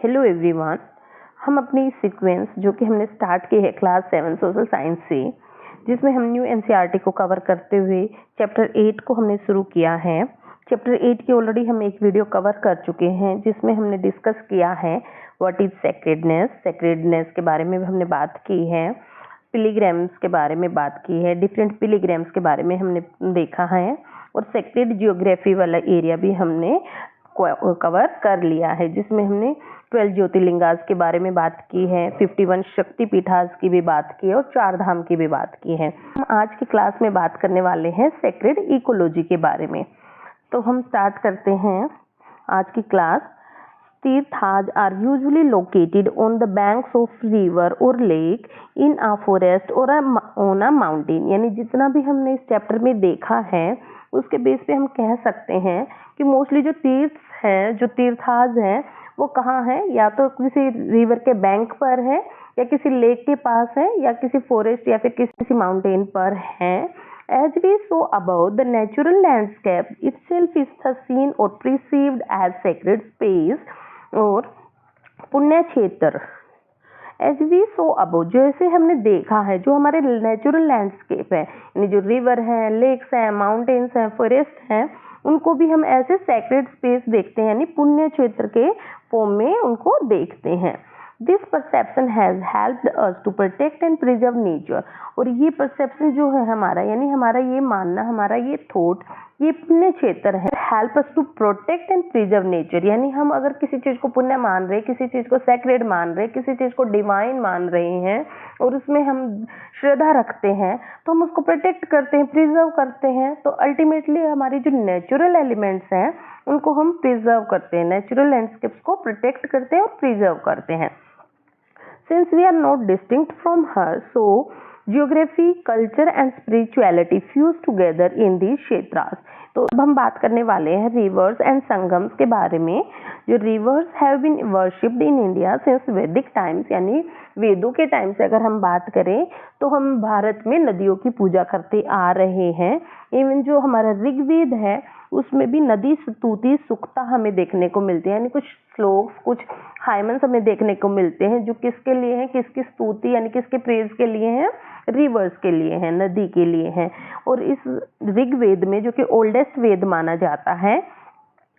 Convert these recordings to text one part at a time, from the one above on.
Hello everyone. हम अपनी sequence जो कि हमने स्टार्ट की है क्लास 7 सोशल साइंस से, जिसमें हम न्यू एनसीईआरटी को कवर करते हुए चैप्टर 8 को हमने शुरू किया है। चैप्टर 8 की ऑलरेडी हम एक वीडियो कवर कर चुके हैं, जिसमें हमने डिस्कस किया है व्हाट इज सेक्रेडनेस के बारे में हमने बात की है, पिलीग्राम्स के बारे में बात की है, डिफरेंट पिलीग्राम्स के बारे में हमने देखा है, और सेक्रेड जियोग्राफी वाला एरिया भी हमने कवर कर लिया है, जिसमें हमने 12 ज्योतिर्लिंगास के बारे में बात की है, 51 शक्ति पीठास की भी बात की है और 4 धाम की भी बात की है। हम आज की क्लास में बात करने वाले हैं सेक्रेड इकोलॉजी के बारे में। तो हम स्टार्ट करते हैं आज की क्लास। तीर्थाज are usually located on the banks of river और लेक, इन अ फॉरेस्ट और ऑन अ माउंटेन। यानी जितना भी हमने इस चैप्टर में देखा है उसके बेस पे हम कह सकते हैं कि मोस्टली जो तीर्थ हैं, जो तीर्थाज हैं, वो कहाँ है, या तो किसी रिवर के बैंक पर है, या किसी लेक के पास है, या किसी फॉरेस्ट या फिर किसी माउंटेन पर है। As we saw above, the natural landscape itself is the seen or perceived as sacred space और पुण्य क्षेत्र। As we saw above, जैसे हमने देखा है, जो हमारे नेचुरल लैंडस्केप है, यानी जो रिवर है, लेक्स हैं, माउंटेन्स हैं, फॉरेस्ट हैं, उनको भी हम ऐसे सैक्रेड स्पेस देखते हैं, यानी पुण्य क्षेत्र के फॉर्म में उनको देखते हैं। This perception has helped us to protect and preserve nature. और ये परसेप्शन जो है हमारा, यानी हमारा ये मानना, हमारा ये थॉट, ये पुण्य क्षेत्र है, help us to protect and preserve nature. यानी हम अगर किसी चीज को पुण्य मान रहे, किसी चीज को सैक्रेड मान रहे, किसी चीज को डिवाइन मान रहे हैं और उसमें हम श्रद्धा रखते हैं, तो हम उसको प्रोटेक्ट करते हैं, प्रिजर्व करते हैं। तो अल्टीमेटली हमारी जो नेचुरल एलिमेंट्स हैं उनको हम प्रिजर्व करते हैं, नेचुरल लैंडस्केप्स को प्रोटेक्ट करते हैं और प्रिजर्व करते हैं। Since we are not distinct from her, so geography, culture and spirituality fuse together in these kshetras. तो अब हम बात करने वाले हैं रिवर्स एंड संगम्स के बारे में। जो rivers have been worshipped in India since Vedic times, यानी वेदों के टाइम से अगर हम बात करें तो हम भारत में नदियों की पूजा करते आ रहे हैं। इवन जो हमारा ऋग्वेद है उसमें भी नदी स्तुति सुक्ता हमें देखने को मिलते हैं, यानी कुछ श्लोक्स, कुछ हाइमन्स हमें देखने को मिलते हैं जो किसके लिए हैं, किसकी स्तुति यानी किसके प्रेज के लिए हैं, रिवर्स के लिए हैं, नदी के लिए हैं। और इस ऋग्वेद में, जो कि ओल्डेस्ट वेद माना जाता है,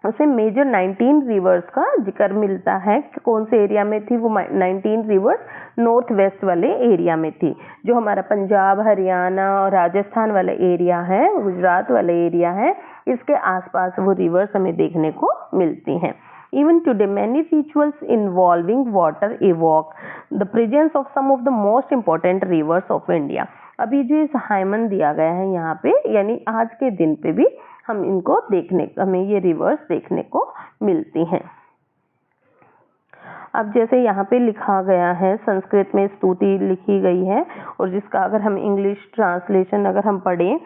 उसे मेजर 19 रिवर्स का जिक्र मिलता है। कौन से एरिया में थी वो 19 रिवर्स? नॉर्थ वेस्ट वाले एरिया में थी। जो हमारा पंजाब, हरियाणा और राजस्थान वाला एरिया है, गुजरात वाला एरिया है, इसके आसपास वो रिवर्स हमें देखने को मिलती हैं। Even today, many rituals involving water evoke the presence of some of the most important rivers of India. अभी जो इस हाइमन दिया गया है यहाँ पे, यानी आज के दिन पे भी हम इनको हमें ये रिवर्स देखने को मिलती हैं। अब जैसे यहाँ पे लिखा गया है, संस्कृत में स्तुति लिखी गई है, और जिसका अगर हम इंग्लिश ट्रांसलेशन अगर हम पढ़ें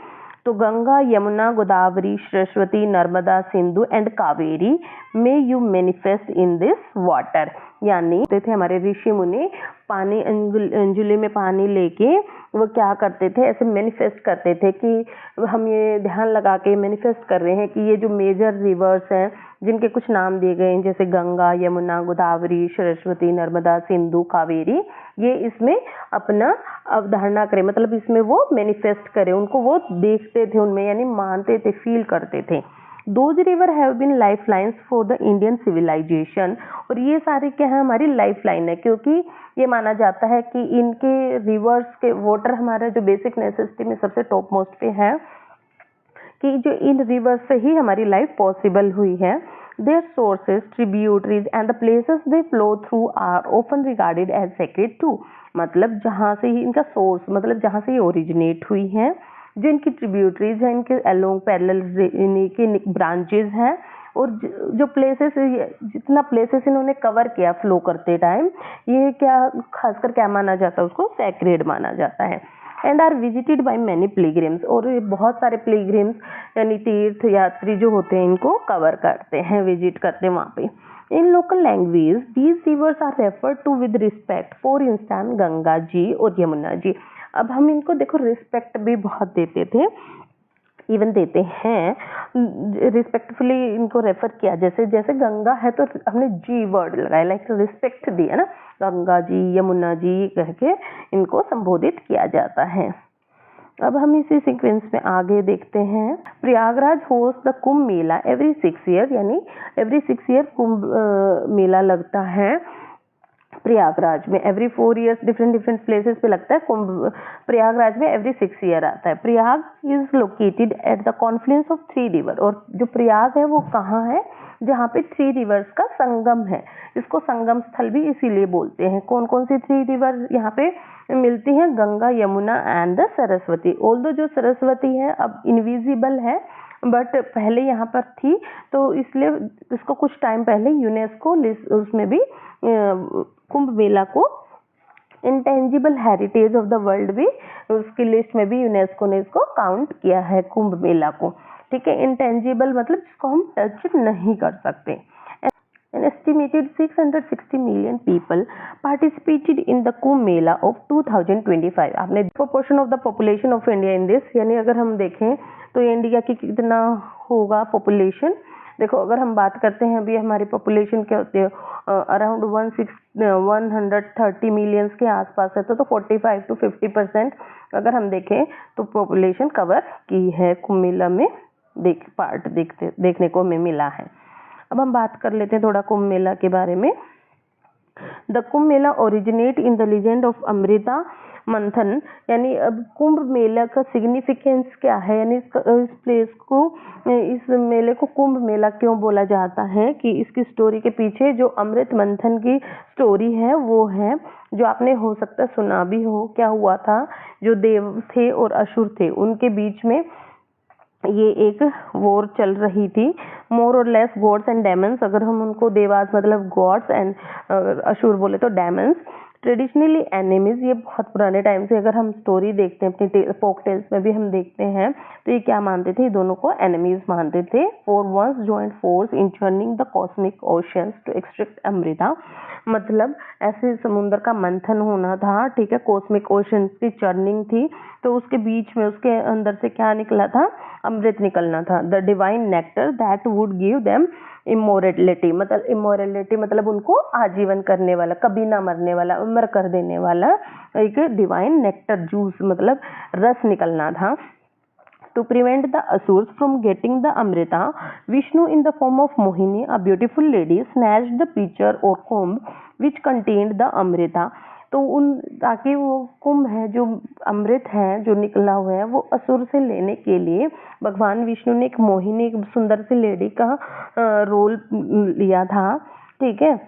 तो Ganga, Yamuna, Godavari, Saraswati, Narmada, Sindhu and Kaveri may you manifest in this water. यानी थे हमारे ऋषि मुनि पानी, अंजुली में पानी लेके वो क्या करते थे, ऐसे मैनिफेस्ट करते थे कि हम ये ध्यान लगा के मैनिफेस्ट कर रहे हैं कि ये जो मेजर रिवर्स हैं जिनके कुछ नाम दिए गए हैं, जैसे गंगा, यमुना, गोदावरी, सरस्वती, नर्मदा, सिंधु, कावेरी, ये इसमें अपना अवधारणा करें, मतलब इसमें वो मैनिफेस्ट करें, उनको वो देखते थे उनमें, यानी मानते थे, फील करते थे। Those river have been lifelines for the Indian civilization। और ये सारे क्या है, हमारी लाइफ लाइन है, क्योंकि ये माना जाता है कि इनके रिवर्स के वाटर हमारा जो बेसिक नेसेसिटी में सबसे टॉप मोस्ट पे है, कि जो इन रिवर्स से ही हमारी लाइफ पॉसिबल हुई है। Their sources, tributaries and the places they flow through are often regarded as sacred too। मतलब जहाँ से ही इनका सोर्स, मतलब जहाँ से ये ओरिजिनेट हुई है, जो इनकी ट्रिब्यूटरीज हैं, इनके अलोंग पैरेलल इनके ब्रांचेज हैं, और जो प्लेसेस, जितना प्लेसेस इन्होंने कवर किया फ्लो करते टाइम, ये क्या खासकर क्या माना जाता है, उसको सैक्रेड माना जाता है। And are visited by many pilgrims. और ये बहुत सारे पिलग्रिम्स यानी तीर्थ यात्री जो होते हैं इनको कवर करते हैं, विजिट करते हैं वहाँ पे। In local language these rivers are referred to with respect, for instance Ganga ji और यमुना जी। अब हम इनको देखो रिस्पेक्ट भी बहुत देते थे, इवन देते हैं, रिस्पेक्टफुली इनको रेफर किया, जैसे जैसे गंगा है तो हमने जी वर्ड लगाया, लाइक रिस्पेक्ट दिया ना, गंगा जी, यमुना जी कह के इनको संबोधित किया जाता है। अब हम इसी सीक्वेंस में आगे देखते हैं। Prayagraj host the Kumbh Mela every 6 year, यानी एवरी 6 ईयर कुंभ मेला लगता है प्रयागराज में। एवरी 4 ईयर्स डिफरेंट प्लेसेस पे लगता है कुंभ। प्रयागराज में एवरी 6 ईयर आता है। Prayag is located at the Confluence of 3 river, और जो प्रयाग है वो कहाँ है, जहाँ पे 3 रिवर्स का संगम है। इसको संगम स्थल भी इसीलिए बोलते हैं। कौन कौन सी 3 रिवर यहाँ पे मिलती हैं? Ganga, Yamuna and the Saraswati. Although जो सरस्वती है अब इनविजिबल है, बट पहले यहाँ पर थी, तो इसलिए इसको कुछ टाइम पहले यूनेस्को उसमें भी कुंभ मेला को intangible heritage of the world भी उसकी लिस्ट में भी यूनेस्को ने इसको काउंट किया है कुंभ मेला को। ठीक है, इंटेंजिबल मतलब जिसको हम टच नहीं कर सकते। An estimated 660 million people participated in the Kumbh Mela of 2025. आपने proportion of the population of India in this, यानी अगर हम देखें तो इंडिया की कितना होगा पॉपुलेशन। देखो, अगर हम बात करते हैं अभी हमारी पॉपुलेशन क्या होती है, अराउंड 130 मिलियंस के आसपास है, तो 45 to 50% अगर हम देखें तो पॉपुलेशन कवर की है कुंभ मेला में, देखने को हमें मिला है। अब हम बात कर लेते हैं थोड़ा कुंभ मेला के बारे में। The Kumbh Mela originate in the legend of Amrita मंथन, यानी अब कुंभ मेला का सिग्निफिकेंस क्या है, यानी इस प्लेस को, इस मेले को कुंभ मेला क्यों बोला जाता है, कि इसकी स्टोरी के पीछे जो अमृत मंथन की स्टोरी है वो है, जो आपने हो सकता है सुना भी हो। क्या हुआ था, जो देव थे और असुर थे उनके बीच में ये एक वॉर चल रही थी। मोर और लेस गॉड्स एंड डेमन्स, अगर हम उनको देवास मतलब गॉड्स एंड असुर बोले तो डेमन्स, ट्रेडिशनली एनिमीज। ये बहुत पुराने टाइम से अगर हम स्टोरी देखते हैं अपनी फोक टेल्स में भी हम देखते हैं, तो ये क्या मानते थे, दोनों को एनिमीज मानते थे। For once joint force in churning the cosmic oceans to extract amrita, मतलब ऐसे समुद्र का मंथन होना था, ठीक है, कॉस्मिक ओशन की चर्निंग थी, तो उसके बीच में उसके अंदर से क्या निकला था, अमृत निकलना था। The divine nectar that would give them immorality, मतलब उनको आजीवन करने वाला, कभी ना मरने वाला, अमर कर देने वाला एक डिवाइन नेक्टर जूस मतलब रस निकलना था। To prevent the asurs from getting the amrita, Vishnu in the form of Mohini, a beautiful lady, snatched the pitcher or comb which contained the amrita. तो ताकि वो कुंभ है जो अमृत है जो निकला हुआ है वो असुर से लेने के लिए भगवान विष्णु ने एक मोहिनी, एक सुंदर सी लेडी का रोल लिया था, ठीक है,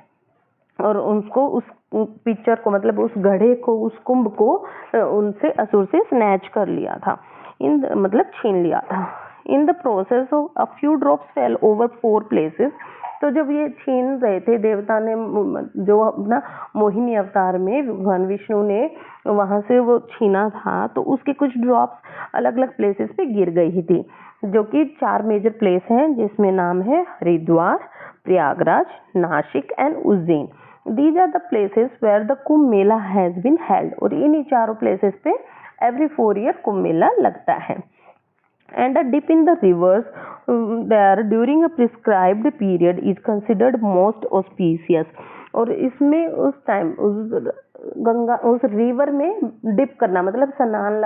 और उसको उस पिक्चर को मतलब उस घड़े को, उस कुंभ को उनसे असुर से स्नैच कर लिया था, मतलब छीन लिया था। In the process of a few drops fail over 4 places, तो जब ये छीन रहे थे देवता ने, जो अपना मोहिनी अवतार में भगवान विष्णु ने वहां से वो छीना था, तो उसके कुछ ड्रॉप्स अलग अलग प्लेसेस पे गिर गई थी, जो कि 4 मेजर प्लेस हैं, जिसमें नाम है Haridwar, Prayagraj, Nashik and Ujjain. These are the places where the Kumbh Mela has been held, और इन्हीं चारों प्लेसेस पे every 4 year कुंभ मेला लगता है। And a dip in the rivers there during a prescribed period is considered most auspicious, और इसमें उस टाइम उस रिवर में डिप करना मतलब स्नान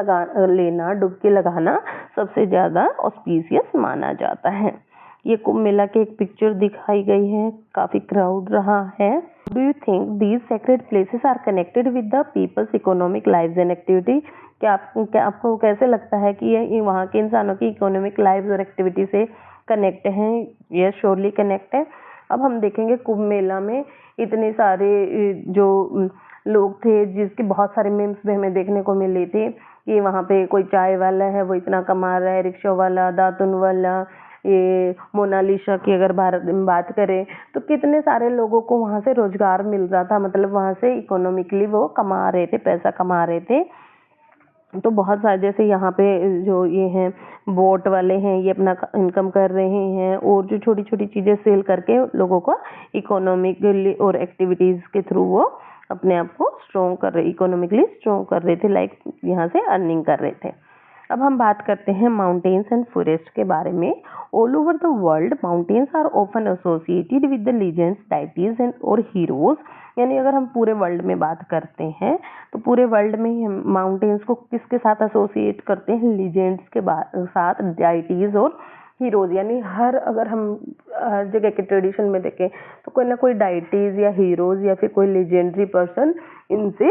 लेना, डुबकी लगाना सबसे ज्यादा ऑस्पिशियस माना जाता है। ये कुंभ मेला की एक पिक्चर दिखाई गई है, काफी क्राउड रहा है। Do you think these sacred places are connected with the people's economic lives and activity? क्या आपको कैसे लगता है कि ये वहाँ के इंसानों की इकोनॉमिक लाइव्स और एक्टिविटी से कनेक्ट हैं? यस, श्योरली कनेक्ट है। अब हम देखेंगे कुंभ मेला में इतने सारे जो लोग थे, जिसके बहुत सारे मीम्स भी हमें देखने को मिले थे कि वहाँ पे कोई चाय वाला है वो इतना कमा रहा है, रिक्शा वाला, दातुन वाला, ये मोनालिसा की अगर भारत में बात करें तो कितने सारे लोगों को वहाँ से रोजगार मिल रहा था, मतलब वहाँ से इकोनॉमिकली वो कमा रहे थे, पैसा कमा रहे थे। तो बहुत सारे जैसे यहाँ पे जो ये हैं बोट वाले हैं, ये अपना इनकम कर रहे हैं, और जो छोटी छोटी चीज़ें सेल करके लोगों को इकोनॉमिकली और एक्टिविटीज़ के थ्रू वो अपने आप को स्ट्रॉन्ग कर रहे, इकोनॉमिकली स्ट्रॉन्ग कर रहे थे, लाइक यहाँ से अर्निंग कर रहे थे। अब हम बात करते हैं माउंटेन्स एंड फॉरेस्ट के बारे में। All over the world mountains are often associated with the legends, deities and और हीरोज। यानी अगर हम पूरे वर्ल्ड में बात करते हैं तो पूरे वर्ल्ड में हम माउंटेन्स को किसके साथ एसोसिएट करते हैं? लीजेंड्स के साथ, डाइटीज और हीरोज। यानी अगर हम हर जगह के ट्रेडिशन में देखें तो कोई ना कोई डाइटीज या हीरोज या फिर कोई लेजेंडरी पर्सन इनसे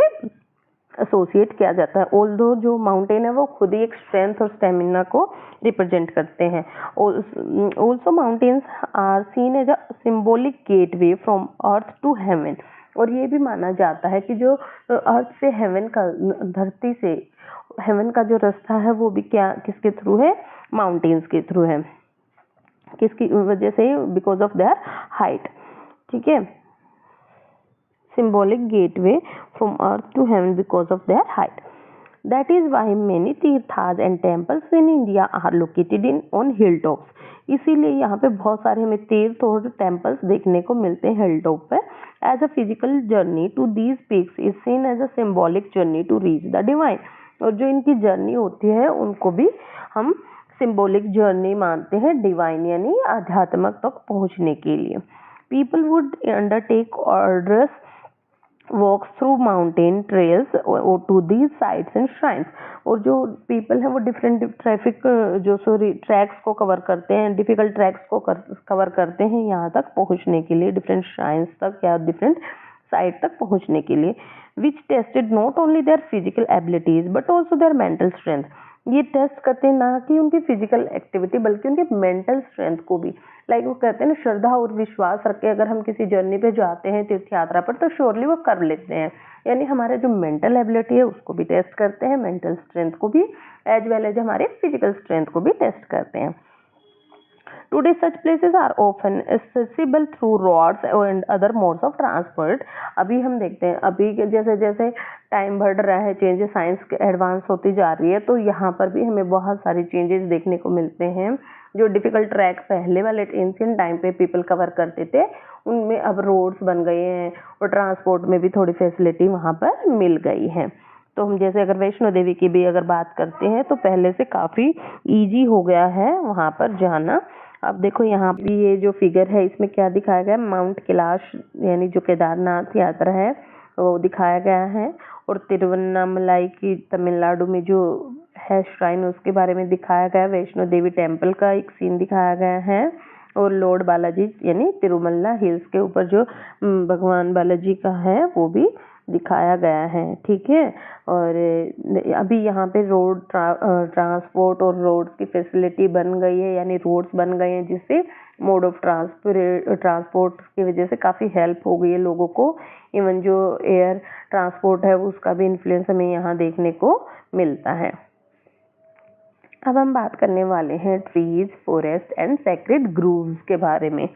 एसोसिएट किया जाता है। ऑल्दो जो माउंटेन है वो खुद ही एक स्ट्रेंथ और स्टेमिना को रिप्रेजेंट करते हैं। Also mountains are seen as a symbolic gateway from earth to heaven. और ये भी माना जाता है कि जो अर्थ से हेवन का, धरती से हेवन का जो रास्ता है वो भी किसके थ्रू है? माउंटेन्स के थ्रू है। किसकी वजह से? Because of their height. ठीक है, symbolic gateway from earth to heaven because of their height. That is why many tirthas and temples in India are located on hilltops. इसीलिए यहाँ पे बहुत सारे हमें तीर्थ और टेम्पल्स देखने को मिलते हैं हिल टॉप पे। As a physical journey to these peaks is seen as a symbolic journey to reach the divine. और जो इनकी जर्नी होती है उनको भी हम सिंबॉलिक जर्नी मानते हैं डिवाइन यानी आध्यात्मक तक पहुँचने के लिए। People would undertake arduous walks through mountain trails to these sites and shrines. और जो पीपल है वो डिफरेंट ट्रैक्स को कवर करते हैं, डिफिकल्ट ट्रैक्स को कवर करते हैं यहाँ तक पहुँचने के लिए, डिफरेंट श्राइन्स तक या डिफरेंट साइट तक पहुँचने के लिए। Which tested not only their physical abilities but also their mental strength. ये टेस्ट करते हैं ना कि उनकी फिजिकल एक्टिविटी बल्कि उनके मेंटल स्ट्रेंथ को भी। लाइक वो कहते हैं ना, श्रद्धा और विश्वास रख के अगर हम किसी जर्नी पे जाते हैं तीर्थ यात्रा पर तो श्योरली वो कर लेते हैं। यानी हमारे जो मेंटल एबिलिटी है उसको भी टेस्ट करते हैं, मेंटल स्ट्रेंथ को भी, एज वेल एज हमारे फिजिकल स्ट्रेंथ को भी टेस्ट करते हैं। Today such places are often accessible through roads and other modes of transport. अभी हम देखते हैं, अभी जैसे जैसे टाइम बढ़ रहा है, चेंजेस साइंस एडवांस होती जा रही है, तो यहाँ पर भी हमें बहुत सारी चेंजेस देखने को मिलते हैं। जो डिफिकल्ट ट्रैक पहले वाले एंशिएंट टाइम पे पीपल कवर करते थे उनमें अब रोड्स बन गए हैं और ट्रांसपोर्ट में भी थोड़ी फैसिलिटी वहाँ पर मिल गई है। तो हम जैसे अगर वैष्णो देवी की भी अगर बात करते हैं तो पहले से काफ़ी ईजी हो गया है वहाँ पर जाना। अब देखो यहाँ भी ये जो फिगर है इसमें क्या दिखाया गया है? माउंट कैलाश यानी जो केदारनाथ यात्रा है वो दिखाया गया है। और तिरुवन्नामलाई की तमिलनाडु में जो है श्राइन उसके बारे में दिखाया गया है। वैष्णो देवी टेम्पल का एक सीन दिखाया गया है। और लॉर्ड बालाजी यानी तिरुमला हिल्स के ऊपर जो भगवान बालाजी का है वो भी दिखाया गया है। ठीक है, और अभी यहाँ पे रोड ट्रांसपोर्ट और रोड की फैसिलिटी बन गई है, यानी रोड्स बन गए हैं जिससे मोड ऑफ ट्रांसपोर्ट की वजह से काफ़ी हेल्प हो गई है लोगों को। इवन जो एयर ट्रांसपोर्ट है उसका भी इन्फ्लुएंस हमें यहाँ देखने को मिलता है। अब हम बात करने वाले हैं trees, forest and sacred grooves के बारे में।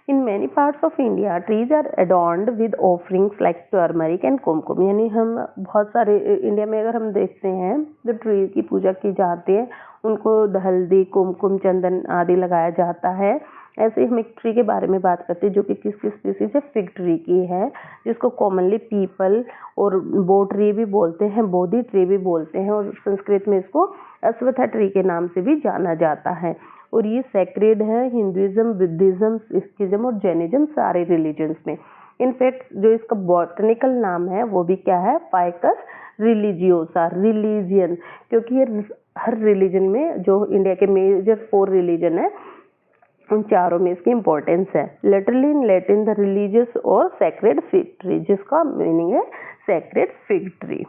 In many parts of India, trees are adorned with offerings like turmeric and kumkum। यानी हम बहुत सारे इंडिया में अगर हम देखते हैं जो ट्री की पूजा की जाती है उनको हल्दी, कुमकुम, चंदन आदि लगाया जाता है। ऐसे हम एक ट्री के बारे में बात करते हैं जो कि किस स्पीसीज है? फिग ट्री की है, जिसको कॉमनली पीपल और बो ट्री भी बोलते हैं, बोधि ट्री भी बोलते हैं, और संस्कृत में इसको अश्वत्थ ट्री के नाम से भी जाना जाता है। और ये सेक्रेड है हिंदुइज्म, बुद्धिज्म, सिखिज्म और जैनिज्म सारे रिलीजन्स में। इनफैक्ट जो इसका बॉटनिकल नाम है वो भी क्या है? फाइकस रिलीजियोसा, रिलीजियन, क्योंकि ये हर रिलीजन में जो इंडिया के मेजर 4 रिलीजन है उन चारों में इसकी इम्पोर्टेंस है। Literally in Latin the religious और सेक्रेड फिग ट्री, जिसका मीनिंग है सेक्रेड फिग ट्री।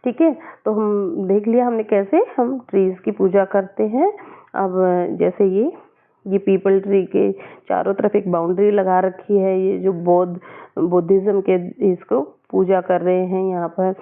ठीक है, तो हम देख लिया हमने कैसे हम ट्रीज की पूजा करते हैं। अब जैसे ये पीपल ट्री के चारों तरफ एक बाउंड्री लगा रखी है, ये जो बुद्धिज्म के इसको पूजा कर रहे हैं यहाँ पर।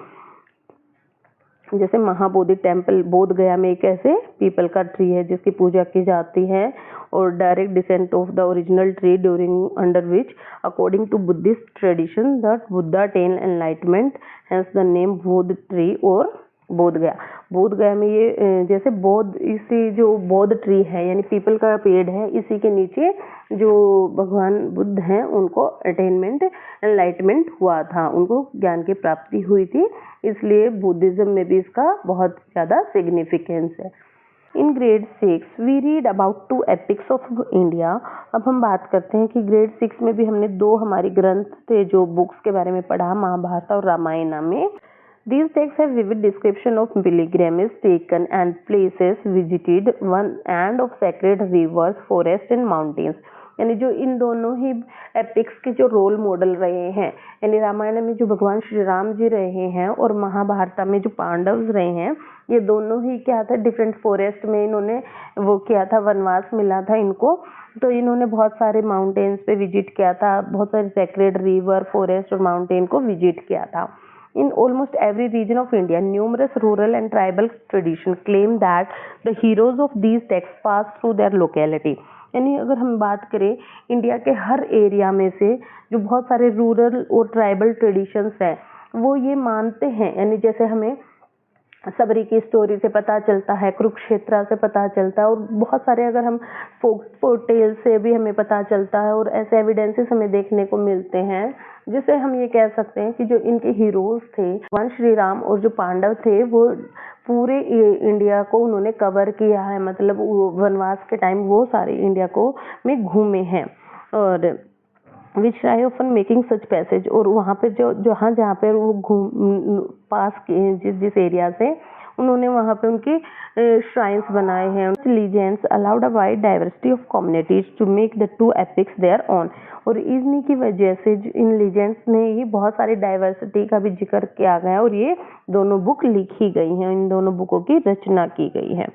जैसे महाबोधि टेम्पल बोध गया में एक ऐसे पीपल का ट्री है जिसकी पूजा की जाती है, और direct descent of the original tree during under which according to Buddhist tradition that Buddha attain enlightenment, hence the name Bodh tree और बोध गया। बोध गया में ये जैसे बौद्ध, इसी जो बौद्ध ट्री है यानी पीपल का पेड़ है, इसी के नीचे जो भगवान बुद्ध हैं उनको एनलाइटमेंट हुआ था, उनको ज्ञान की प्राप्ति हुई थी, इसलिए बुद्धिज्म में भी इसका बहुत ज़्यादा सिग्निफिकेंस है। In grade 6 we read about 2 epics of India. अब हम बात करते हैं कि ग्रेड 6 में भी हमने 2 हमारी ग्रंथ थे जो बुक्स के बारे में पढ़ा, महाभारत और रामायण में। These texts have vivid description of pilgrimages taken and places visited, one and of sacred rivers, forests and mountains. यानी जो इन दोनों ही एपिक्स के जो रोल मॉडल रहे हैं, यानी रामायण में जो भगवान श्री राम जी रहे हैं और महाभारत में जो पांडव रहे हैं, ये दोनों ही क्या था, डिफरेंट फॉरेस्ट में इन्होंने वो किया था, वनवास मिला था इनको, तो इन्होंने बहुत सारे माउंटेन्स पे विजिट किया था, बहुत सारे सेक्रेड रिवर, फॉरेस्ट और माउंटेन को विजिट किया था। In almost every region of India, numerous rural and tribal traditions claim that the heroes of these texts passed through their locality. यानी अगर हम बात करें इंडिया के हर एरिया में से जो बहुत सारे रूरल और ट्राइबल ट्रेडिशंस हैं, वो ये मानते हैं, यानी जैसे हमें सबरी की स्टोरी से पता चलता है, कुरुक्षेत्र से पता चलता है, और बहुत सारे अगर हम फोक टेल से भी हमें पता चलता है, और ऐसे एविडेंसेस हमें देखने को मिलते हैं, जिससे हम ये कह सकते हैं कि जो इनके हीरोज थे भगवान श्री राम और जो पांडव थे, वो पूरे इंडिया को उन्होंने कवर किया है, मतलब वनवास के टाइम वो सारे इंडिया को में घूमे हैं। और विच try often making such passage, और वहाँ पे जो जहाँ पे वो पास किए जिस एरिया से, उन्होंने वहाँ पे उनकी श्राइन्स बनाए हैं। Legends allowed a wide diversity of communities to make the 2 epics their own, और इन्हीं की वजह से इन लीजेंड्स ने ही बहुत सारी डाइवर्सिटी का भी जिक्र किया गया, और ये दोनों बुक लिखी गई हैं, इन दोनों बुकों की रचना की गई है।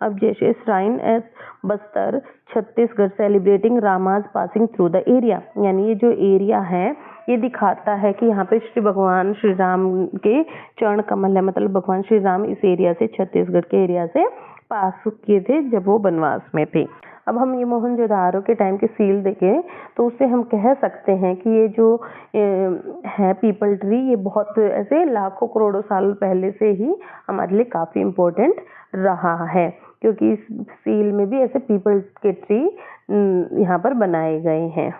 अब जैसे shrine at Bastar Chhattisgarh celebrating Rama's passing through the area, यानी ये जो एरिया है ये दिखाता है कि यहाँ पे श्री भगवान श्री राम के चरण कमल है, मतलब भगवान श्री राम इस एरिया से, छत्तीसगढ़ के एरिया से पास किए थे जब वो वनवास में थे। अब हम ये मोहनजोदारो के टाइम के सील देखें तो उससे हम कह सकते हैं कि ये जो है पीपल ट्री, ये बहुत ऐसे लाखों करोड़ों साल पहले से ही हमारे लिए काफ़ी इम्पोर्टेंट रहा है, क्योंकि इस सील में भी ऐसे पीपल के ट्री यहाँ पर बनाए गए हैं।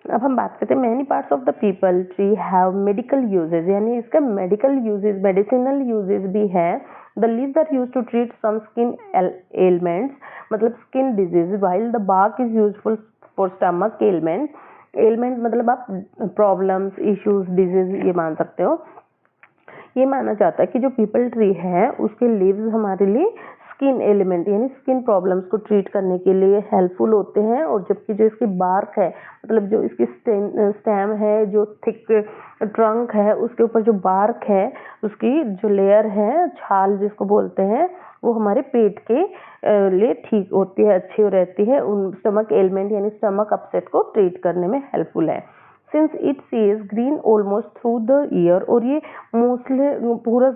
अब हम बात करते हैं many parts of the peepal tree have medical uses, यानी इसका मेडिकल यूजेज, मेडिसिनल यूजेज भी है। The leaves are used to treat some skin ailments, मतलब skin disease, while the bark is useful for stomach ailments. Ailment मतलब आप problems, issues, disease ये मान सकते हो। ये माना जाता है कि जो पीपल ट्री है उसके लीव्स हमारे लिए स्किन एलिमेंट यानी स्किन प्रॉब्लम्स को ट्रीट करने के लिए हेल्पफुल होते हैं, और जबकि जो इसकी बार्क है, मतलब जो इसकी स्टेम है, जो थिक ट्रंक है, उसके ऊपर जो बार्क है, उसकी जो लेयर है, छाल जिसको बोलते हैं, वो हमारे पेट के लिए ठीक होती है, अच्छी रहती है, उन स्टमक एलिमेंट यानी स्टमक अपसेट को ट्रीट करने में हेल्पफुल है। सिंस इट सीज green almost through the year, और ये मोस्टली पूरा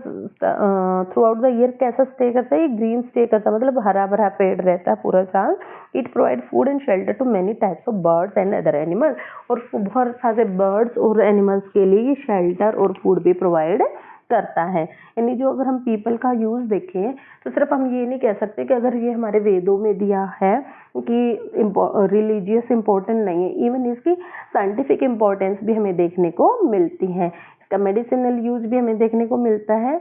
थ्रू आउट द ईयर कैसा स्टे करता है, ये ग्रीन स्टे करता है, मतलब हरा भरा पेड़ रहता है पूरा साल। It provide food and shelter to many types of birds and other animals, और बहुत सारे बर्ड्स और एनिमल्स के लिए ये शेल्टर और फूड भी प्रोवाइड करता है। यानी जो अगर हम पीपल का यूज देखें तो सिर्फ हम ये नहीं कह सकते कि अगर ये हमारे वेदों में दिया है कि रिलीजियस इम्पोर्टेंट नहीं है, इवन इसकी साइंटिफिक इम्पोर्टेंस भी हमें देखने को मिलती है, इसका मेडिसिनल यूज भी हमें देखने को मिलता है।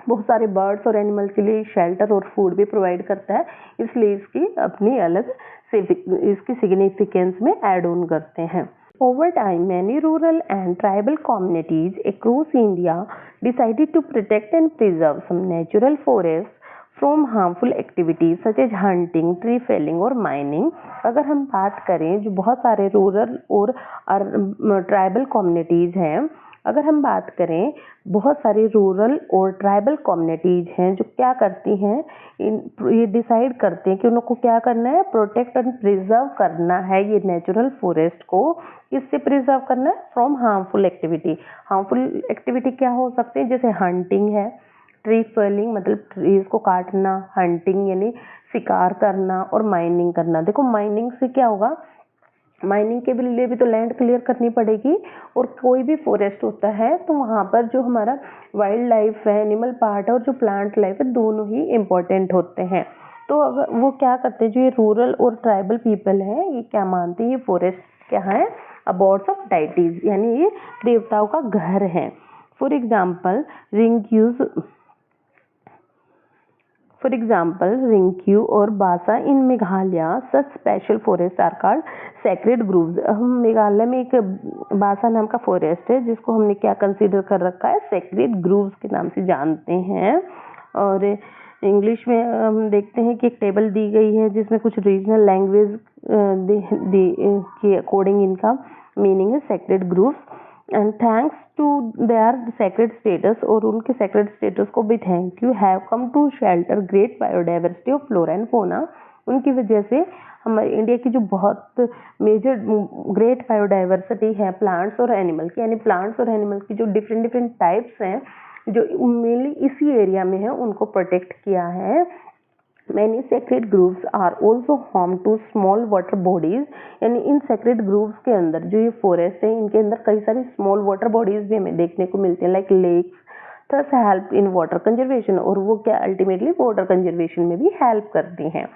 बहुत सारे बर्ड्स और एनिमल्स के लिए शेल्टर और फूड भी प्रोवाइड करता है, इसलिए इसकी अपनी अलग इसकी सिग्निफिकेंस में ऐड ऑन करते हैं। Over time, many rural and tribal communities across India decided to protect and preserve some natural forests from harmful activities such as hunting, tree felling और mining। अगर हम बात करें जो बहुत सारे रूरल और ट्राइबल कम्युनिटीज़ हैं, अगर हम बात करें बहुत सारी रूरल और ट्राइबल कम्युनिटीज़ हैं जो क्या करती हैं, ये डिसाइड करते हैं कि उनको क्या करना है, प्रोटेक्ट एंड प्रिजर्व करना है ये नेचुरल फॉरेस्ट को। इससे प्रिजर्व करना है from harmful activity. Harmful activity क्या हो सकती है, जैसे हंटिंग है, ट्री फेलिंग मतलब ट्रीज को काटना, हंटिंग यानी शिकार करना, और माइनिंग करना। देखो माइनिंग से क्या होगा, माइनिंग के लिए भी तो लैंड क्लियर करनी पड़ेगी, और कोई भी फॉरेस्ट होता है तो वहाँ पर जो हमारा वाइल्ड लाइफ है, एनिमल पार्ट है और जो प्लांट लाइफ है, दोनों ही इम्पोर्टेंट होते हैं। तो अगर वो क्या करते हैं, जो ये रूरल और ट्राइबल पीपल है, ये क्या मानते हैं, ये फॉरेस्ट क्या है, अबॉर्ड्स ऑफ डाइटीज, यानी ये देवताओं का घर है। फॉर एग्जाम्पल रिंक्यू और बासा in Meghalaya, such special forest are called sacred groves. हम मेघालय में एक बासा नाम का फॉरेस्ट है जिसको हमने क्या कंसीडर कर रखा है, सेक्रेड ग्रूव्स के नाम से जानते हैं। और इंग्लिश में हम देखते हैं कि एक टेबल दी गई है जिसमें कुछ रीजनल लैंग्वेज के अकॉर्डिंग इनका मीनिंग है sacred groves. And thanks to their sacred status, और उनके सेक्रेड स्टेटस को भी thank you, have come to shelter great biodiversity of flora and fauna. उनकी वजह से हमारे इंडिया की जो बहुत मेजर ग्रेट बायोडाइवर्सिटी है प्लांट्स और एनिमल की, यानी प्लांट्स और एनिमल की जो डिफरेंट डिफरेंट टाइप्स हैं जो मेनली इसी एरिया में है, उनको प्रोटेक्ट किया है। Many sacred groves are also home to small water bodies, यानी इन sacred groves के अंदर जो ये फॉरेस्ट है, इनके अंदर कई सारी स्मॉल वाटर बॉडीज भी हमें देखने को मिलती हैं, like lakes, thus help in water conservation, और वो क्या अल्टीमेटली वाटर कंजर्वेशन में भी हेल्प करती हैं।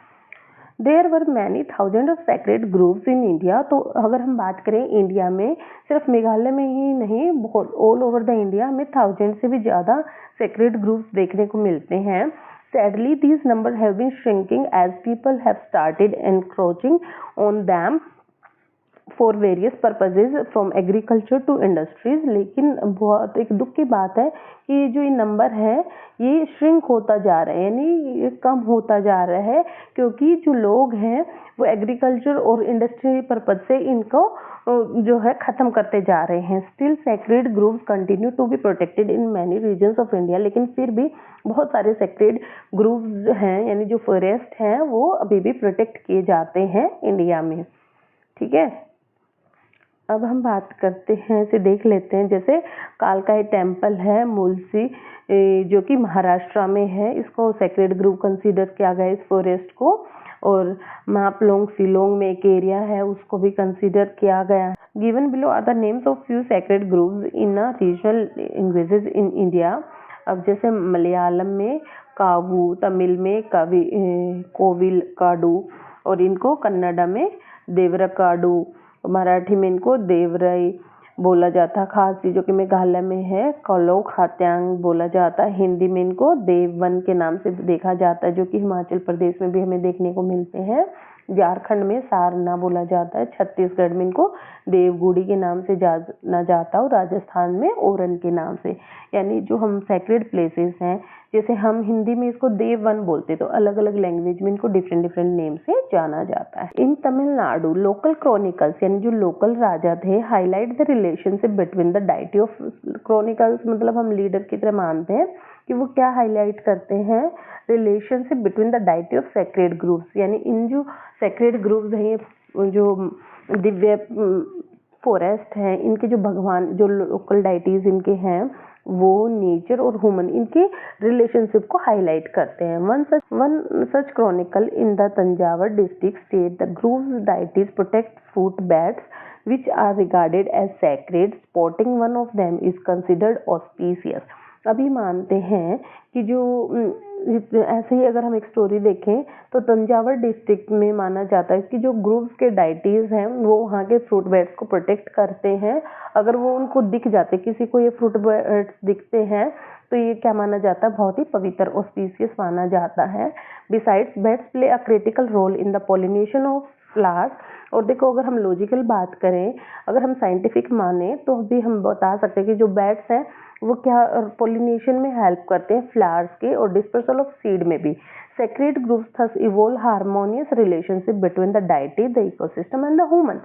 There were many thousands of sacred groves in India। तो अगर हम बात करें इंडिया में, सिर्फ मेघालय में ही नहीं, ऑल ओवर द इंडिया हमें 1000 से भी ज़्यादा sacred groves देखने को मिलते हैं। Sadly, these numbers have been shrinking as people have started encroaching on them for various purposes from agriculture to industries। लेकिन बहुत एक दुख की बात है कि जो ये नंबर है ये श्रिंक होता जा रहा है, यानी ये कम होता जा रहा है, क्योंकि जो लोग हैं वो एग्रीकल्चर और इंडस्ट्री पर्पज से इनको जो है ख़त्म करते जा रहे हैं। Still sacred groves continue to be protected in many regions of India. लेकिन फिर भी बहुत सारे सेक्रेड ग्रूव्स हैं, यानी जो फॉरेस्ट हैं वो अभी भी प्रोटेक्ट किए जाते हैं इंडिया में। ठीक है, अब हम बात करते हैं, इसे देख लेते हैं। जैसे कालकाई टेम्पल है मुलसी, जो कि महाराष्ट्र में है, इसको सेक्रेड ग्रूव कंसीडर किया गया इस फॉरेस्ट को। और मापलोंग शिलोंग में एक एरिया है, उसको भी कंसीडर किया गया। Given below are the names of few sacred groves in regional languages in India. अब जैसे मलयालम में कावू, तमिल में कोविल काडू, और इनको कन्नड़ा में देवरकाडू, मराठी में इनको देवराई बोला जाता। खासी जो कि मेघालय में है कलो खात्यांग बोला जाता है। हिंदी में इनको देववन के नाम से देखा जाता है, जो कि हिमाचल प्रदेश में भी हमें देखने को मिलते हैं। झारखंड में सारना बोला जाता है। छत्तीसगढ़ में इनको देवगुड़ी के नाम से जाना जाता है, और राजस्थान में ओरन के नाम से। यानी जो हम सेक्रेड प्लेसेस हैं, जैसे हम हिंदी में इसको देववन बोलते, तो अलग अलग लैंग्वेज में इनको डिफरेंट डिफरेंट नेम से जाना जाता है। इन तमिलनाडु लोकल क्रॉनिकल्स, यानी जो लोकल राजा थे, highlight the relationship between the deity of chronicles, मतलब हम लीडर की तरह मानते हैं कि वो क्या हाईलाइट करते हैं, relationship between the deity of sacred grooves, यानी इन जो सेक्रेड ग्रूव्स हैं, जो दिव्य फॉरेस्ट हैं, इनके जो भगवान, जो लोकल डाइटीज इनके हैं, वो नेचर और ह्यूमन, इनके रिलेशनशिप को हाईलाइट करते हैं। One such chronicle in the Thanjavur district state the groves deities protect fruit bats which are regarded as sacred, spotting one of them is considered auspicious। अभी मानते हैं कि जो ऐसे ही अगर हम एक स्टोरी देखें तो तंजावर डिस्ट्रिक्ट में माना जाता है कि जो ग्रूव्स के डाइटीज हैं वो वहाँ के फ्रूट बैट्स को प्रोटेक्ट करते हैं। अगर वो उनको दिख जाते, किसी को ये फ्रूट बैट्स दिखते हैं, तो ये क्या माना जाता है, बहुत ही पवित्र ऑस्पिशियस माना जाता है। Besides bats play a critical role in the pollination of flowers. और देखो, अगर हम लॉजिकल बात करें, अगर हम साइंटिफिक माने, तो भी हम बता सकते हैं कि जो बैट्स हैं वो क्या पोलिनेशन में हेल्प करते हैं फ्लावर्स के, और डिस्पर्सल ऑफ सीड में भी। Sacred grooves thus evolve harmonious relationship between the deity, the ecosystem and the human.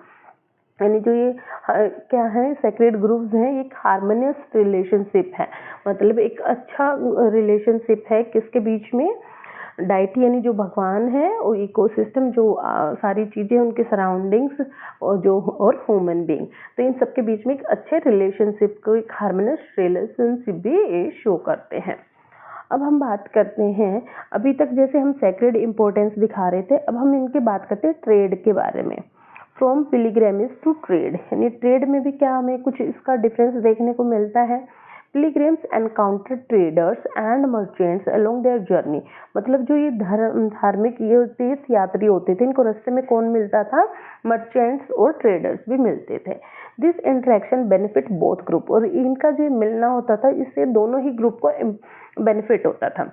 यानी जो ये क्या है, सेक्रेड ग्रूव्स हैं, एक हार्मोनियस रिलेशनशिप है, मतलब एक अच्छा रिलेशनशिप है किसके बीच में, डाइटी यानी जो भगवान है, और इकोसिस्टम जो सारी चीज़ें उनके सराउंडिंग्स, और ह्यूमन बीइंग, तो इन सबके बीच में एक अच्छे रिलेशनशिप को, एक हार्मोनियस रिलेशनशिप भी शो करते हैं। अब हम बात करते हैं, अभी तक जैसे हम सेक्रेड इंपॉर्टेंस दिखा रहे थे, अब हम इनके बात करते हैं ट्रेड के बारे में। फ्रॉम पिलिग्रिमेज टू ट्रेड, यानी ट्रेड में भी क्या हमें कुछ इसका डिफरेंस देखने को मिलता है। Pilgrims encounter traders and merchants along their journey, मतलब जो ये धार्मिक ये तीर्थ यात्री होते थे, इनको रास्ते में कौन मिलता था, मर्चेंट्स और ट्रेडर्स भी मिलते थे। This interaction benefit both group, और इनका जो मिलना होता था इससे दोनों ही ग्रुप को बेनिफिट होता था।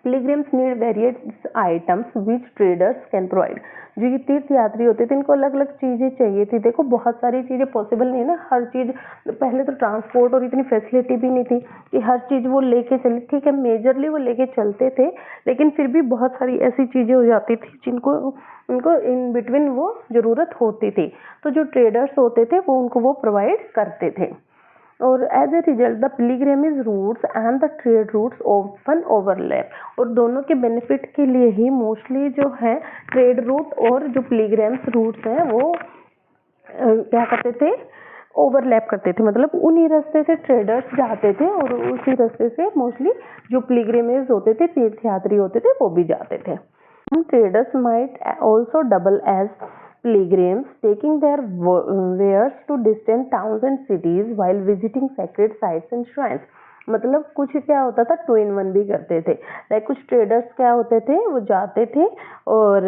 Pilgrims need various items which traders can provide, जो ये तीर्थ यात्री होते थे इनको अलग अलग चीज़ें चाहिए थी। देखो बहुत सारी चीज़ें पॉसिबल नहीं है ना, हर चीज़, पहले तो ट्रांसपोर्ट और इतनी फैसिलिटी भी नहीं थी कि हर चीज़ वो लेके चले, ठीक है मेजरली वो लेके चलते थे, लेकिन फिर भी बहुत सारी ऐसी चीज़ें हो जाती थी जिनको उनको इन बिटवीन वो ज़रूरत होती थी, तो जो ट्रेडर्स होते थे वो उनको वो प्रोवाइड करते थे। और as a result the pilgrimage routes and the trade routes often overlap, और दोनों के बेनिफिट के लिए ही मोस्टली जो है ट्रेड रूट और जो पिलिग्रिम्स रूट्स हैं वो क्या करते थे, ओवरलैप करते थे, मतलब उन्हीं रास्ते से ट्रेडर्स जाते थे और उसी रास्ते से मोस्टली जो पिलिग्रिमेज होते थे, तीर्थयात्री होते थे, वो भी जाते थे। Traders might also double as pilgrims, taking their wares to distant towns and cities while visiting sacred sites and shrines. मतलब कुछ क्या होता था, 2 in 1 भी करते थे। लाइक कुछ ट्रेडर्स क्या होते थे, वो जाते थे और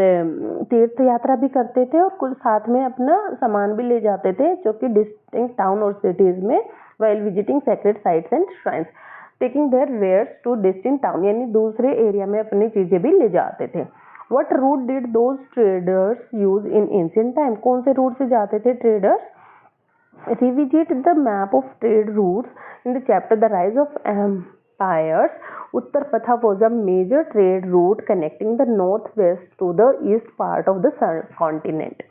तीर्थ यात्रा भी करते थे और कुछ साथ में अपना सामान भी ले जाते थे, जो कि डिस्टिंक्ट टाउन और सिटीज में, while visiting sacred sites and shrines, taking their wares to distant town, यानी दूसरे एरिया में अपनी चीजें भी ले जाते थे। What route did those traders use in ancient time? कौन से रूट से जाते थे traders? Revisit the map of trade routes in the chapter The Rise of Empires. Uttar Patha was a major trade route connecting the northwest to the east part of the continent.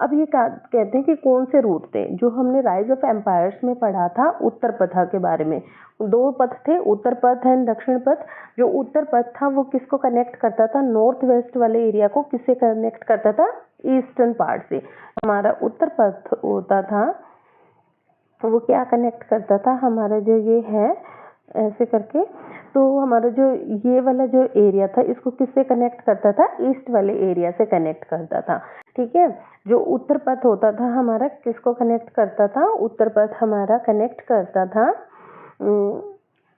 अब ये कहते हैं कि कौन से root थे, जो हमने राइज ऑफ एम्पायर्स में पढ़ा था उत्तर पथ के बारे में। 2 पथ थे, उत्तर पथ एंड दक्षिण पथ। जो उत्तर पथ था वो किसको कनेक्ट करता था, नॉर्थ वेस्ट वाले एरिया को किससे कनेक्ट करता था, ईस्टर्न पार्ट से। हमारा उत्तर पथ होता था वो क्या कनेक्ट करता था, हमारा जो ये है ऐसे करके, तो हमारा जो ये वाला जो एरिया था इसको किससे कनेक्ट करता था, ईस्ट वाले एरिया से कनेक्ट करता था। ठीक है, जो उत्तर पथ होता था हमारा किसको कनेक्ट करता था, उत्तर पथ हमारा कनेक्ट करता था,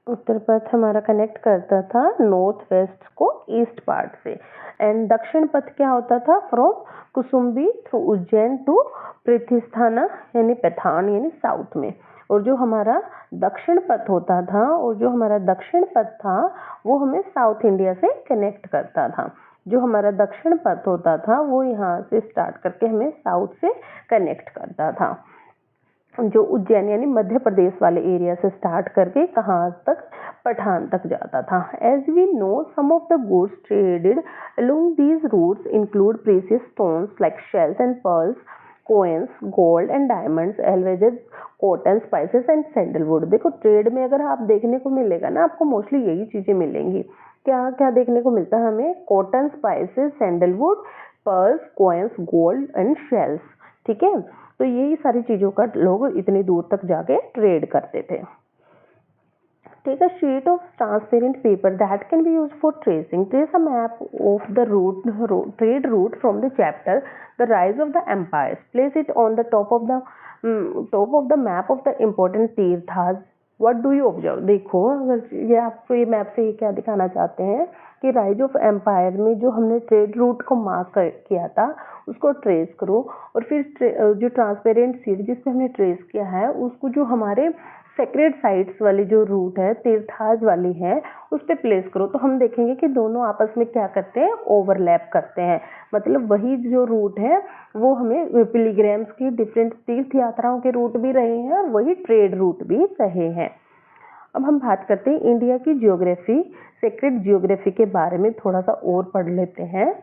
उत्तर पथ हमारा कनेक्ट करता था नॉर्थ वेस्ट को ईस्ट पार्ट से। एंड दक्षिण पथ क्या होता था, फ्रॉम कुसुम्बी थ्रू उज्जैन टू पृथ्वीस्थाना यानी पैठान यानी साउथ में। और जो हमारा दक्षिण पथ होता था, और जो हमारा दक्षिण पथ था वो हमें साउथ इंडिया से कनेक्ट करता था। जो हमारा दक्षिण पथ होता था वो यहाँ से स्टार्ट करके हमें साउथ से कनेक्ट करता था, जो उज्जैन यानी मध्य प्रदेश वाले एरिया से स्टार्ट करके कहाँ तक, पठान तक जाता था। As we know some of the goods traded along these routes include precious stones like shells and pearls, coins, gold and diamonds, एलवेजेस, कॉटन, स्पाइसेस एंड सैंडलवुड। देखो ट्रेड में अगर आप देखने को मिलेगा ना, आपको मोस्टली यही चीजें मिलेंगी। क्या क्या देखने को मिलता है हमें, cotton, spices, sandalwood, pearls, coins, gold and shells. ठीक है, तो यही सारी चीजों का लोग इतनी दूर तक जाके ट्रेड करते थे। Take a sheet of transparent paper that can be used for tracing. Trace a map of the trade route from the chapter The Rise of the Empires. Place it on the top of the map of the important tirthas. What do you observe? देखो अगर ये आपको ये map से ये क्या दिखाना चाहते हैं कि राइज ऑफ एम्पायर में जो हमने ट्रेड रूट को मार्क किया था उसको ट्रेस करो, और फिर जो ट्रांसपेरेंट शीट जिस पे हमने ट्रेस किया है उसको जो हमारे सेक्रेड साइट्स वाली जो रूट है, तीर्थाज वाली है, उस पे प्लेस करो। तो हम देखेंगे कि दोनों आपस में क्या करते हैं, ओवरलैप करते हैं। मतलब वही जो रूट है वो हमें पिलिग्रिम्स की डिफरेंट तीर्थ यात्राओं के रूट भी रहे हैं और वही ट्रेड रूट भी रहे हैं। अब हम बात करते हैं इंडिया की जियोग्राफी, सेक्रेड जियोग्राफी के बारे में थोड़ा सा और पढ़ लेते हैं।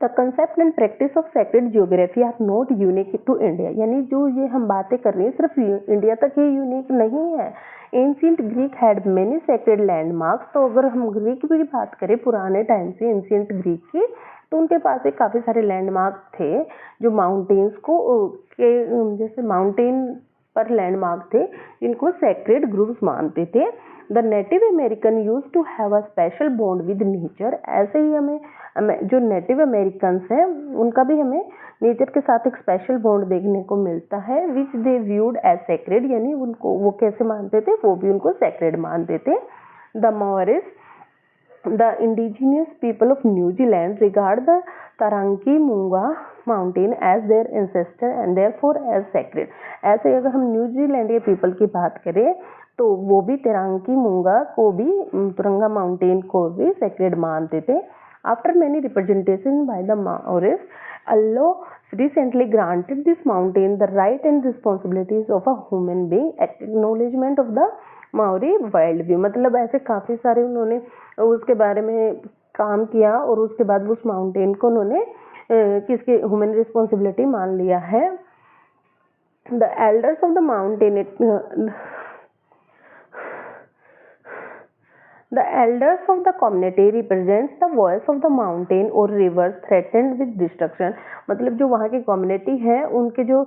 The concept and practice of sacred geography are not unique to India, यानी जो ये हम बातें कर रहे हैं सिर्फ इंडिया तक ही यूनिक नहीं है। Ancient Greek had many sacred landmarks. तो अगर हम ग्रीक की बात करें पुराने टाइम से, एंशिएंट ग्रीक की, तो उनके पास एक काफ़ी सारे लैंडमार्क थे जो माउंटेन्स को के जैसे माउंटेन पर लैंडमार्क थे जिनको सेक्रेड ग्रुप्स मानते थे। The native American use to have a special bond with nature. ऐसे ही हमें जो नेटिव अमेरिकन्स हैं उनका भी हमें नेचर के साथ एक स्पेशल बॉन्ड देखने को मिलता है, विच दे व्यूड एज सेक्रेड, यानी उनको वो कैसे मानते थे, वो भी उनको सेक्रेड मानते थे। The Maoris, the indigenous people of New Zealand regard the Taranaki Maunga mountain as their ancestor and therefore as sacred. ऐसे अगर हम न्यूजीलैंड के पीपल की बात करें तो वो भी तेरांकी मूंगा को भी, तुरंगा माउंटेन को भी सेक्रेड मानते थे। After many representation by the Morris, Allah recently granted this mountain the right and responsibilities of a human being, acknowledgement of the Maori world view। मतलब ऐसे काफी सारे उन्होंने उसके बारे में काम किया और उसके बाद उस माउंटेन को उन्होंने किसके ह्यूमन रिस्पॉन्सिबिलिटी मान लिया है। The elders of the mountain, the elders of the community represents the voice of the mountain or rivers threatened with destruction। मतलब जो वहाँ की कम्युनिटी है उनके जो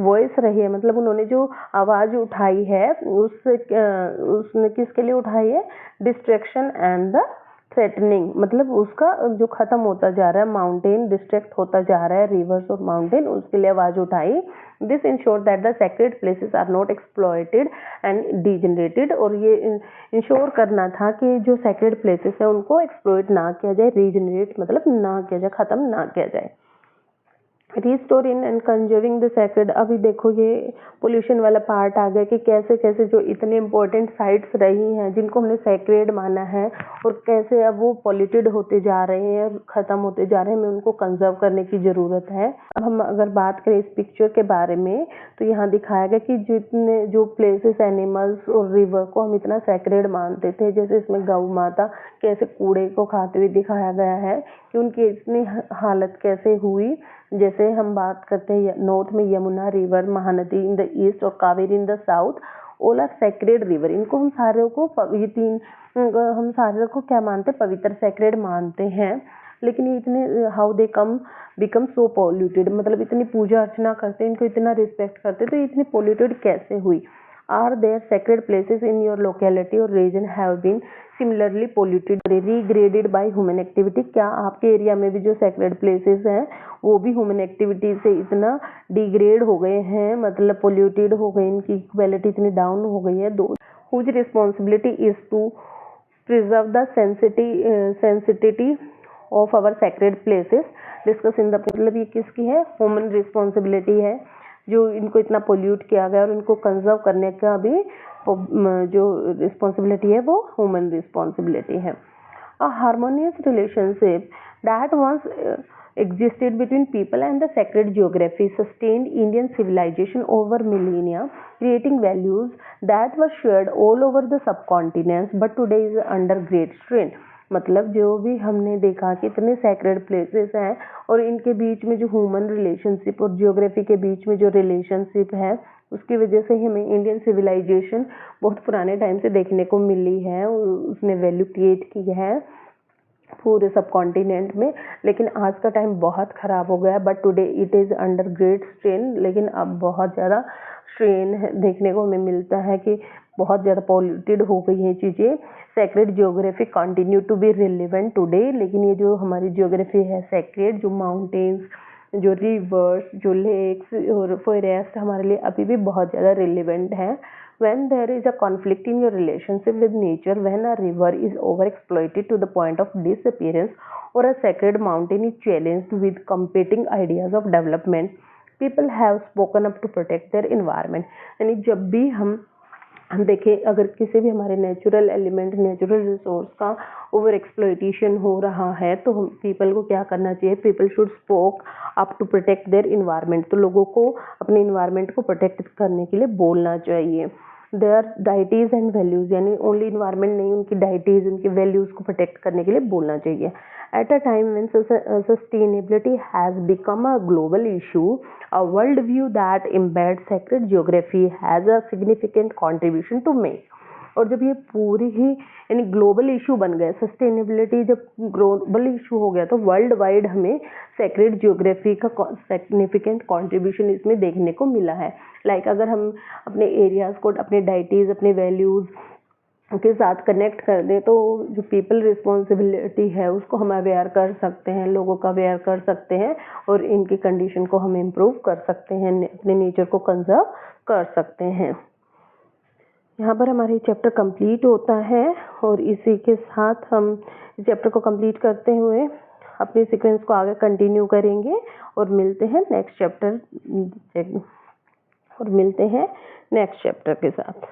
वॉइस रही है, मतलब उन्होंने जो आवाज उठाई है उसने किसके लिए उठाई है, डिस्ट्रक्शन एंड द थ्रेटनिंग, मतलब उसका जो खत्म होता जा रहा है, माउंटेन डिस्ट्रैक्ट होता जा रहा है, रिवर्स और माउंटेन, उसके लिए आवाज उठाई। This ensure that the sacred places are not exploited and degenerated. और ये इंश्योर करना था कि जो सेक्रेड प्लेसेस है उनको एक्सप्लॉयट ना किया जाए, रीजनरेट मतलब ना किया जाए, खत्म ना किया जाए। Restoring and conserving the sacred. अभी देखो ये पोल्यूशन वाला पार्ट आ गया कि कैसे कैसे जो इतने इंपॉर्टेंट साइट्स रही हैं जिनको हमने सेक्रेड माना है और कैसे अब वो पॉल्यूटेड होते जा रहे हैं, खत्म होते जा रहे हैं, हमें उनको कंजर्व करने की जरूरत है। अब हम अगर बात करें इस पिक्चर के बारे में तो यहाँ दिखाया गया कि जितने जो प्लेसेस, एनिमल्स और रिवर को हम इतना सेक्रेड मानते थे, जैसे इसमें गौ माता कैसे कूड़े को खाते हुए दिखाया गया है कि उनकी इतनी हालत कैसे हुई। जैसे हम बात करते हैं नॉर्थ में Yamuna river, Mahanadi in the east और Kaveri in the south, all are sacred river. इनको हम सारे को ये तीन हम सारे को क्या मानते हैं, पवित्र सेक्रेड मानते हैं। लेकिन ये इतने how they become so polluted, मतलब इतनी पूजा अर्चना करते हैं, इनको इतना रिस्पेक्ट करते हैं, तो इतनी पॉल्यूटेड कैसे हुई। Are their sacred places in your locality और region have been similarly polluted, regraded by human activity. क्या आपके एरिया में भी जो सेक्रेड प्लेसेस हैं वो भी ह्यूमन एक्टिविटी से इतना डिग्रेड हो गए हैं, मतलब पॉल्यूटेड हो गए, इनकी इक्वालिटी इतनी डाउन हो गई है। Whose responsibility is to preserve the sensitivity of our sacred places discuss in the, मतलब ये किसकी है, ह्यूमन रिस्पॉन्सिबिलिटी है जो इनको इतना पोल्यूट किया गया और इनको कंजर्व करने का भी जो रिस्पॉन्सिबिलिटी है वो ह्यूमन रिस्पॉन्सिबिलिटी है। A harmonious relationship that once existed between people and the sacred geography sustained Indian civilization over millennia, creating values that were shared all over the subcontinent but today is under great strain। मतलब जो भी हमने देखा कि इतने sacred places हैं और इनके बीच में जो ह्यूमन रिलेशनशिप और जियोग्राफी के बीच में जो रिलेशनशिप है उसकी वजह से हमें इंडियन सिविलाइजेशन बहुत पुराने टाइम से देखने को मिली है, उसने वैल्यू क्रिएट की है पूरे सब कॉन्टिनेंट में। लेकिन आज का टाइम बहुत ख़राब हो गया है, but today it is under great strain. लेकिन अब बहुत ज़्यादा स्ट्रेन देखने को हमें मिलता है कि बहुत ज़्यादा पॉल्यूटेड हो गई हैं चीज़ें। Sacred geography continue to be relevant today, लेकिन ये जो हमारी जियोग्राफी है सेक्रेड, जो माउंटेन्स, जो रिवर्स, जो लेक्स और फॉरेस्ट हमारे लिए अभी भी बहुत ज़्यादा रिलेवेंट है। When there is a conflict in your relationship with nature, when a river is overexploited to the point of disappearance or a sacred mountain is challenged with competing ideas of development, people have spoken up to protect their environment। यानी जब भी हम देखें अगर किसी भी हमारे natural element, natural resource का ओवर एक्सप्लॉइटेशन हो रहा है तो हम पीपल को क्या करना चाहिए, people should spoke up to protect their environment. तो लोगों को अपने इन्वायरमेंट को प्रोटेक्ट करने के लिए बोलना चाहिए। देयर डाइटीज एंड वैल्यूज, यानी ओनली इन्वायरमेंट नहीं, उनकी डाइटीज, उनकी वैल्यूज को प्रोटेक्ट करने के लिए बोलना चाहिए। At a time when sustainability has become a global issue, a worldview that embeds sacred geography has a significant contribution to make। और जब ये पूरी ही यानी ग्लोबल इशू बन गया, सस्टेनेबिलिटी जब ग्लोबल इशू हो गया, तो वर्ल्ड वाइड हमें सेक्रेड जियोग्राफी का सिग्निफिकेंट कंट्रीब्यूशन इसमें देखने को मिला है। लाइक अगर हम अपने एरियाज को, अपने डाइटीज, अपने वैल्यूज के साथ कनेक्ट कर दें, तो जो पीपल रिस्पॉन्सिबिलिटी है उसको हम अवेयर कर सकते हैं, लोगों का अवेयर कर सकते हैं, और इनकी कंडीशन को हम इम्प्रूव कर सकते हैं, अपने नेचर को कंजर्व कर सकते हैं। यहाँ पर हमारे चैप्टर कंप्लीट होता है, और इसी के साथ हम चैप्टर को कंप्लीट करते हुए अपने सीक्वेंस को आगे कंटिन्यू करेंगे, और मिलते हैं नेक्स्ट चैप्टर के साथ।